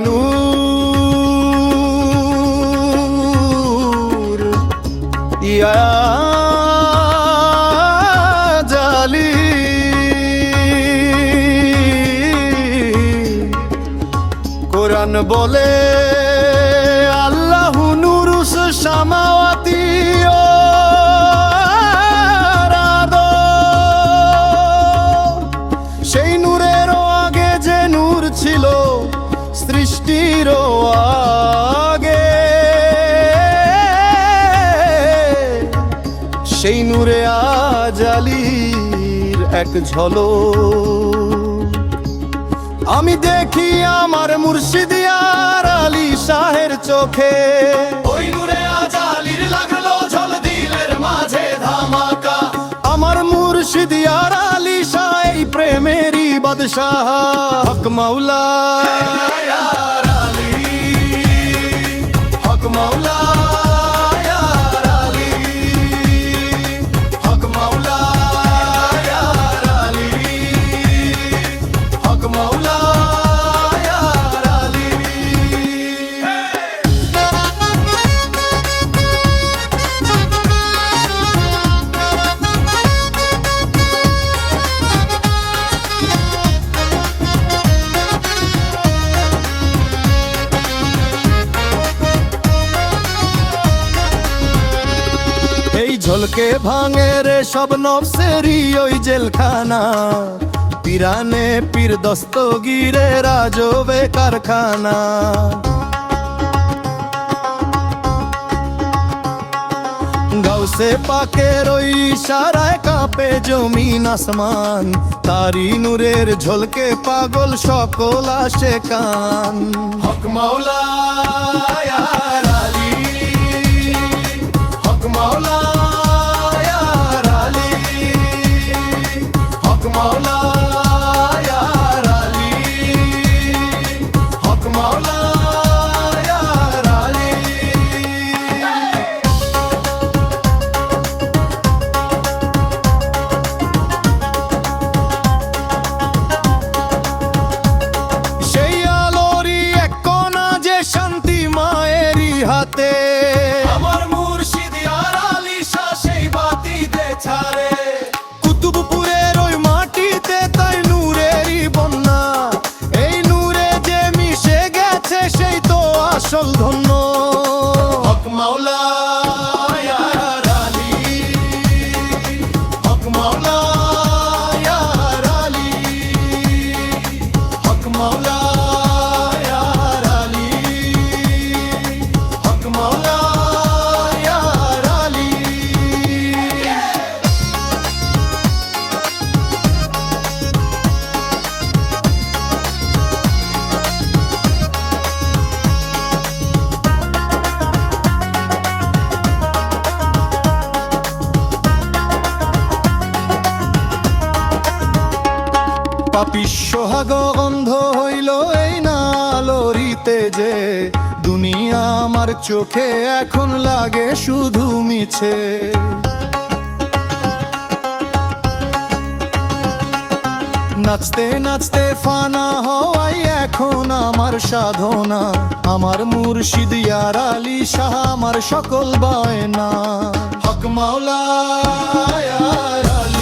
নূর ইয়া জালি কোরআন বলে আল্লাহু নূরুস সামাওয়াতি সেই নূরেরও আগে যে নূর ছিল সৃষ্টিরও আগে, সেই নূরে আজালির এক ঝলক আমি দেখি আমার মুর্শিদ ইয়ার আলী শাহের চোখে। ওই নূরে আজালির লাগলো ঝল দিলের মাঝে ধামাকা। আমার মুর্শিদ ইয়ার আলী শাহ এই প্রেমেরই বাদশাহ। হক মাওলা ইয়ার আলী, হক মাওলা ইয়ার আলী, হক মাওলা ইয়ার আলী, হক মাওলা ইয়ার আলী। এই ঝলকে ভাঙে রে সব নফসেরই ওই জেলখানা, পিরানে পীর দস্তগীরে রাজবে কারখানা। গাউসে পাকের ওই ইশারায় কাঁপে জমিন আসমান, তারি নূরের ঝলকে পাগল সকল আশেকান। হক মাওলা ইয়ার আলী, হক মাওলা ইয়ার আলী, হক মাওলা ইয়ার আলী, হক মাওলা ইয়ার আলী। সেই আলোরই এক কোণা যে শান্তি মায়েরই হাতে, আমার মুর্শিদ ইয়ার আলী শাহ সেই বাতি দে ছাড়ে। কুতুবপুরের ওই মাটিতে তাই নূরেরই বন্যা, এই নূরে যে মিশে গেছে সেই তো আসল ধন্য। হক মাওলা ইয়ার আলী, হক মাওলা ইয়ার আলী, হক মাওলা ইয়ার আলী, হক মাওলা ইয়ার আলী। পাপী সোহাগ গন্ধ হইল এই নালোরিতে যে, দুনিয়া আমার চোখে এখন লাগে শুধু মিছে। নাচতে নাচতে ফানা হওয়াই এখন আমার সাধনা, আমার মুর্শিদ ইয়ার আলী শাহ আমার সকল বায়না। হক মাওলা ইয়ার আলী।